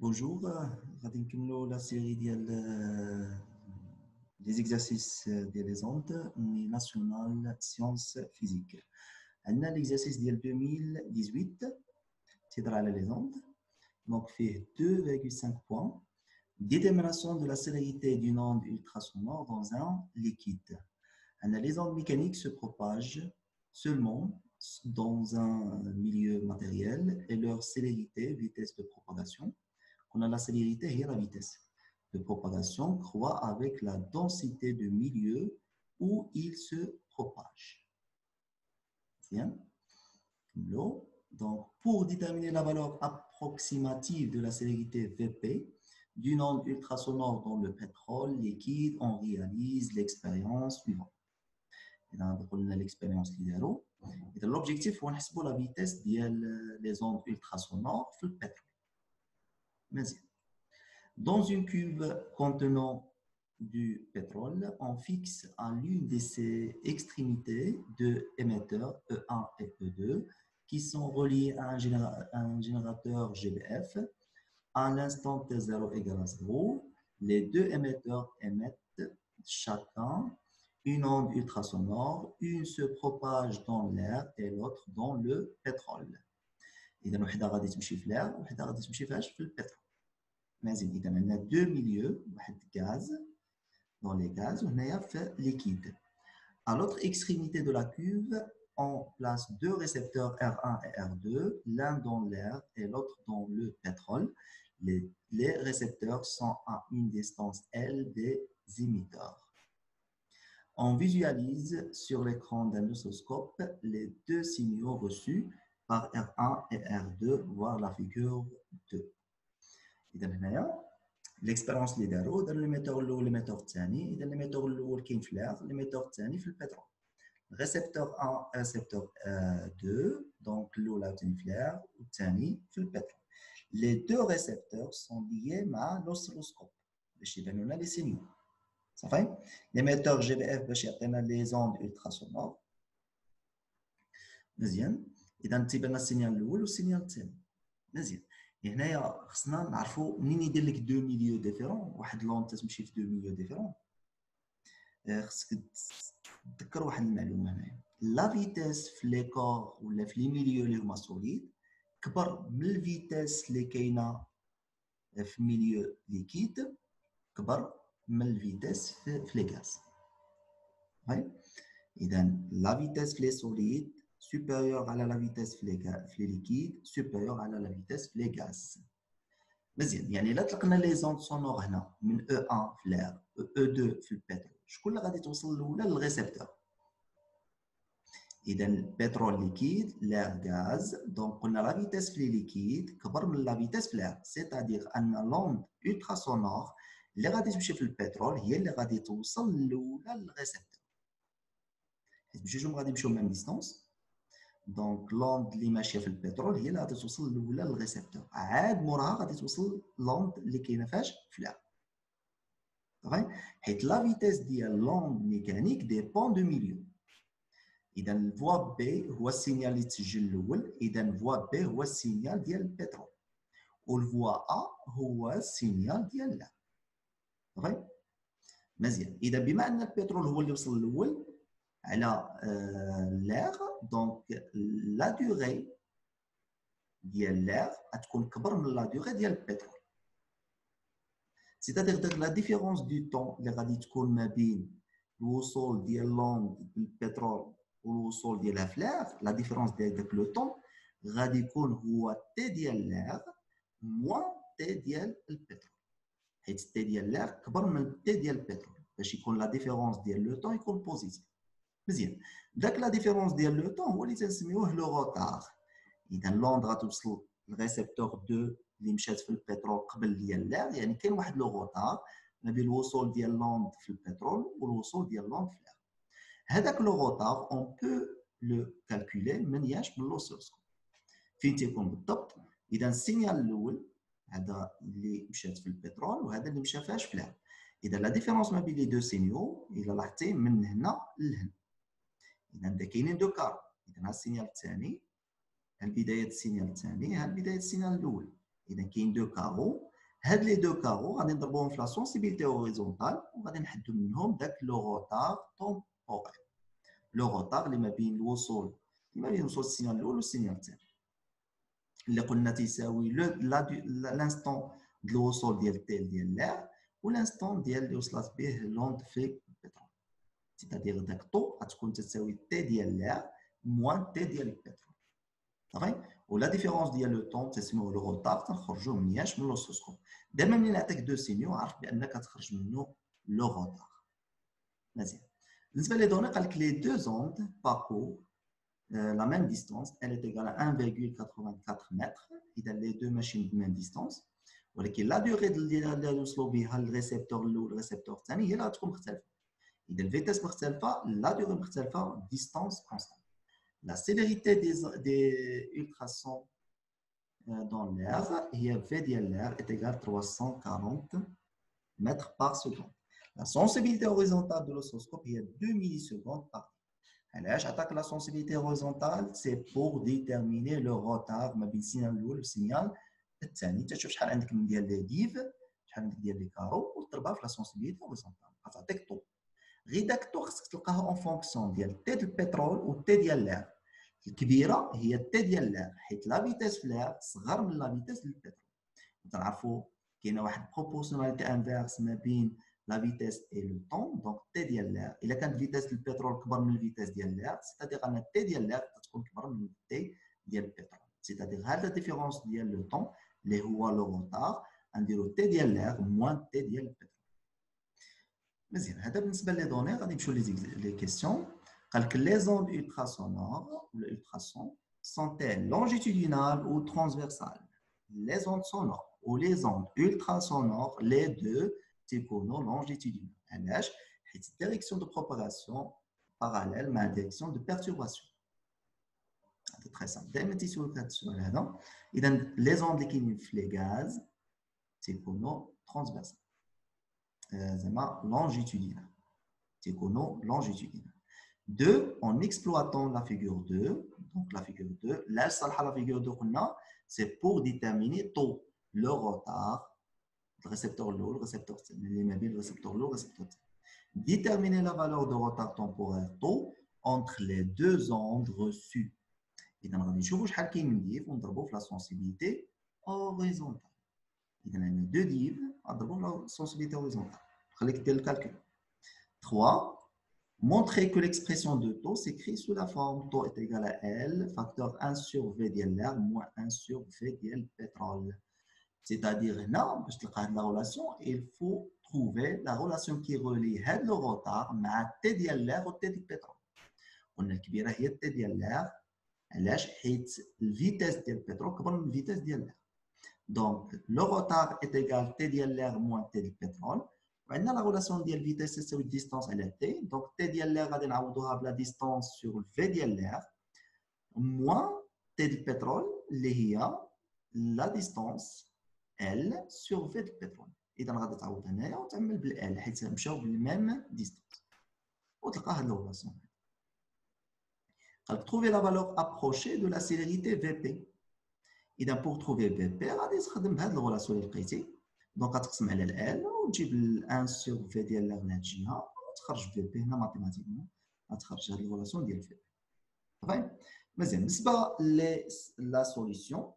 Bonjour, غادي نكملوا لا سيري ديال لي زيكزارسيس ديال لي زوند ناسيونال سيونس فيزيك. عندنا ليكزارسيس ديال 2018 تيهضر على لي زوند، دونك فيه 2,5 points. Détermination de la célérité d'une onde ultrasonore dans un liquide. Les ondes mécaniques se propagent seulement dans un milieu matériel et leur célérité, vitesse de propagation. On a la célérité et la vitesse de propagation croît avec la densité du milieu où il se propage. Bien. Donc, pour déterminer la valeur approximative de la célérité Vp d'une onde ultrasonore dans le pétrole liquide, on réalise l'expérience suivante. On a l'expérience lidero. L'objectif, c'est la vitesse des ondes ultrasonores dans le pétrole. Dans une cuve contenant du pétrole, on fixe à l'une de ses extrémités deux émetteurs E1 et E2 qui sont reliés à un générateur GBF. À l'instant T0 égale à 0, les deux émetteurs émettent chacun une onde ultrasonore, une se propage dans l'air et l'autre dans le pétrole. إذا وحدة غادي تمشي في l'air وحدة غادي تمشي في البترول. مازال إذا عندنا deux milieux, واحد gaz dans les gaz وهنايا في liquide. À l'autre extrémité de la cuve, on place deux récepteurs R1 et R2, l'un dans l'air et l'autre dans le pétrole. Les récepteurs sont à une distance L des émetteurs. On visualise sur l'écran d'un oscilloscope les deux signaux reçus par R1 et R2, voir la figure 2. L'expérience اللي داروا داروا ليميتور الاول ليميتور الثاني. اذا ليميتور الاول كاين في l'air, ليميتور الثاني في البترول. récepteur 1 récepteur 2, donc الاول عاوتاني في l'air والثاني في البترول. Les deux récepteurs sont liés مع l'oscilloscope باش يبانوا لنا لي سينيو. صافي ليميتور جي بي اف باش يعطينا لي زوند ultrasonores. مزيان. اذا تيبان لنا السينيال الاول والسينيال الثاني. مزيان. هنايا خصنا نعرفوا منين يدير لك دو ميليو ديفيرون، واحد لون تمشي في دو ميليو ديفيرون. خصك تذكر واحد المعلومه هنايا، لا فيتاس في لي كور ولا في لي ميليو اللي هما سوليد كبر من الفيتاس اللي كاينه في ميليو ليكيد، كبر من الفيتاس في لي غاز. اذا لا فيتاس في لي سوليد supérieur à la vitesse في les liquides, supérieur à la vitesse في les gaz. مزيان، يعني الا طلقنا لي زوند سونور هنا من E1 في l'air, E2 في البترول، شكون اللي غادي توصل الاولى للريسبتور؟ اذا البترول ليكيد، l'air غاز، دونك قلنا لا فيتاس في لي ليكيد كبر من لا فيتاس في l'air، سيتادير ان لوند الترا سونور اللي غادي تمشي في البترول هي اللي غادي توصل الاولى للريسبتور. حيت بجوجهم غادي يمشيو ميم ديستونس. دونك لوند اللي ماشيه في البترول هي اللي غادي توصل الاولى للريسبتور، عاد موراها غادي توصل لوند اللي كاينه فاش في l'air. صافي، حيت لا فيتاس ديال لوند ميكانيك ديبون دو ميليو. اذا الفوا بي هو السينيال اللي تسجل الاول، اذا فوا بي هو السينيال ديال البترول والفوا ا هو السينيال ديال l'air. صافي مزيان. اذا بما ان البترول هو اللي وصل الاول على l'air, donc la durée ديال l'air غتكون كبر من لا durée ديال البترول. c'est-à-dire la différence du temps اللي غادي تكون ما بين الوصول ديال لوند بالبترول والوصول ديالها في l'air, la différence ديال داك لو طون غادي يكون هو تي ديال l'air موان تي ديال البترول، حيت تي ديال l'air كبر من تي ديال البترول باش يكون لا ديفيرونس ديال لو طون يكون بوزيتيف. مزيان، داك لا ديفيرونس ديال لو طون هو اللي تنسميوه لو روتار. اذا لوند غتوصل للريسبتور 2 اللي مشات في البترول قبل ديال l'air، يعني كاين واحد لو روتار ما بين الوصول ديال لوند في البترول والوصول ديال لوند في l'air. هذاك لو روتار اون بو لو كالكولي من لوسيلوسكوب. فين تيكون بالضبط؟ اذا السينيال الاول هذا اللي مشات في البترول وهذا اللي مشى فاش في l'air. اذا لا ديفيرونس ما بين لي دو سينيو الا لاحظتي من هنا لهنا، اذا كاينين دو كار. اذا ها السينيال الثاني، ها بدايه السينيال الثاني، ها بدايه السينيال الاول. اذا كاين دو كارو. هاد لي دو كارو غادي نضربوهم في لا سونسيبيليتي هوريزونتال وغادي نحدو منهم داك لو روتار تومبوريل، لو روتار اللي ما بين الوصول السينيال الاول والسينيال الثاني، اللي قلنا تيساوي لانستون ديال الوصول ديال تي ديال لير ولانستون ديال اللي وصلت به لوند في البترول. سيتادير داك طو غتكون تساوي تي ديال لير موان تي ديال البترول. صافي. ولا ديفيرونس ديال لو طون تسموه لو روتار تنخرجوه منياش من لوسوسكوب. دائما ملي نعطيك دو سينيو عرف بانك تخرج منه لو روتار. مزيان. بالنسبه لي دوني قال لك لي دو زوند باركور la même distance, elle est égale à 1,84 mètres. إذا les deux machines de même distance. ولكن la durée اللي وصلوا بها الريسبتور الاول والريسبتور الثاني هي اللي غتكون مختلفه. إذا الفيتاس مختلفه، la durée مختلفه، distance constante. La célérité des ultrasons dans l'air هي V ديال l'air est égale à 340 mètres par seconde. La sensibilité horizontale de l'oscilloscope est 2 millisecondes par. علاش عطاك لا سونسيبيليتي هوريزونتال؟ سي بور ديتيرميني لو روتار ما بين السينيال الاول والسينيال الثاني. تشوف شحال عندك من ديال لي ديف، شحال عندك ديال لي كارو، وتضربها في لا سونسيبيليتي هوريزونتال غتعطيك طو. غير داك طو خصك تلقاه اون فونكسيون ديال تي ديال البترول و تي ديال لير. الكبيره هي تي ديال لير، حيت لا فيتاس في لير صغر من لا فيتاس ديال البترول. تنعرفوا كاينه واحد بروبورسيوناليتي انفيرس ما بين la vitesse et le temps. Donc T ديال l'air الا كانت فيتاس البترول كبر من الفيتاس ديال l'air، c'est-à-dire ان T ديال l'air تكون كبر من T ديال البترول. c'est-à-dire هذا ديفيرونس ديال لو طون اللي هو لو روتار نديرو T ديال l'air موان T ديال البترول. مزيان. هذا بالنسبه لي دوني. غادي نمشيو لي كيسيون. قال لك لي زوند ultrasonores ولا ultrasons sont-elles longitudinales ou transversales. Les ondes sonores ou les ondes ultrasonores, les deux تيكونوا لونجيتودينال. علاش؟ حيت الديريكسيون دو بروباغاسيون باراليل مع الديريكسيون دو بيرتورباسيون. هذا تري سامبل. دائما تيسولك هذا السؤال هذا. اذا لي زوند اللي كاينين في لي غاز تيكونوا ترانسفيرسال، زعما لونجيتودينال، تيكونوا لونجيتودينال. Deux, en exploitant la figure 2, donc la figure 2, là, la figure 2, c'est pour déterminer tôt le retard. Le récepteur lourd, le récepteur le récepteur lourd, le récepteur. Déterminer la valeur de retard temporaire taux entre les deux ondes reçues. Et dans le cas où شحال كاين من ديف ونضربوا في la sensibilité horizontale. إذا عندنا deux ديف نضربوا في la sensibilité horizontale. خليك دير الكالكول. 3. Montrer que l'expression de taux s'écrit sous la forme taux est égal à L facteur 1 sur V ديال l'air moins 1 sur V ديال pétrole. C'est-à-dire, dans la relation, il faut trouver la relation qui relie le retard à T de l'air ou T du pétrole. On a le T de l'air, la vitesse du pétrole est la vitesse de l'air. Donc, le retard est égal à T de l'air moins T du pétrole. On a la relation de la vitesse, c'est la distance à la T. Donc, T de l'air, on a la distance sur V de l'air moins T du pétrole, la distance L sur V de pétrole. إذا غادي تعوض هنايا وتعمل بالال حيت مشاو بالميم ديستانس وتلقى هاد الريلاسيون. قالك trouver la valeur approchée de la célérité VP. إذا pour trouver VP غادي تخدم بهاد الريلاسيون اللي لقيتي. دونك غتقسم على ال وتجيب 1 sur V ديال لا من هاد الجهه وتخرج VP هنا ماتيماتيكمون غتخرج هاد الريلاسيون ديال VP. صافي. مزيان. بالنسبه لا سوليسيون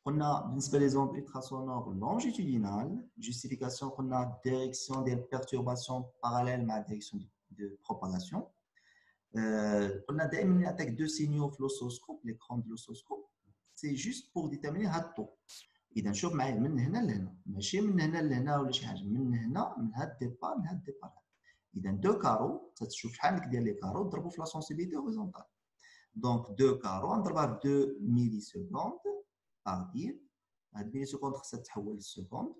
قلنا بالنسبه لي زوند ultrasonores longitudinales justification قلنا direction ديال perturbation parallèle مع direction de propagation. قلنا دائما نعطيك دو سينيو في لوسوسكوب ليكرون دو لوسوسكوب سي جوست بور ديتيرميني هاد الطو. اذا شوف معايا من هنا لهنا ماشي من هنا لهنا ولا شي حاجه، من هنا من هاد الديبار من هاد الديبار. اذا دو كارو تشوف شحال لك ديال لي كارو ضربوا في لا سونسيبيليتي هوريزونتال. دونك دو كارو نضربها ب 2 ميلي سكوند par dire, هاد ميلي سكوند خصها تتحول للسكوند.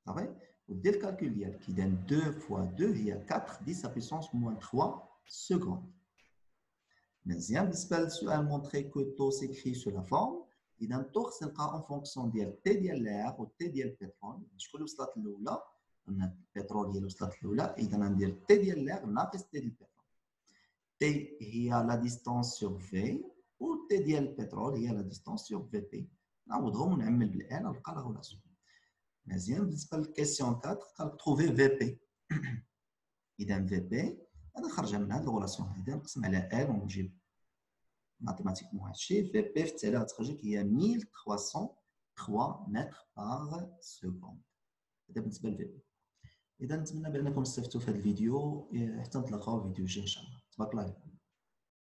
صافي. ودير الكالكول ديالك. إذا 2 fois 2 هي 4 10 à puissance moins 3 secondes. مزيان. بالنسبة للسؤال montrer que taux s'écrit sur la forme. إذا taux خصنا نلقاه en fonction ديال T ديال l'air و T ديال البترول. شكون اللي وصلت الأولى؟ قلنا البترول هي اللي وصلت الأولى. إذا غندير T ديال l'air ناقص T ديال البترول. T هي la distance sur V. و T ديال البترول هي لا ديستانس سور في بي. نعوضهم ونعمل بالآلة نلقى لا غولاسيون. مزيان. بالنسبة للكيسيون 4 قال لك تروفي في بي. إذا في بي هذا خرج من هذه الغولاسيون هذه نقسم على ال ونجيب ماتيماتيكمون هادشي. في بي في التالي غتخرج لك هي 1303 متر باغ سكوند. هذا بالنسبة للفي بي. إذا نتمنى بأنكم استفدتوا في هذا الفيديو، حتى نتلاقاو في فيديو جاي إن شاء الله. تبارك الله عليكم.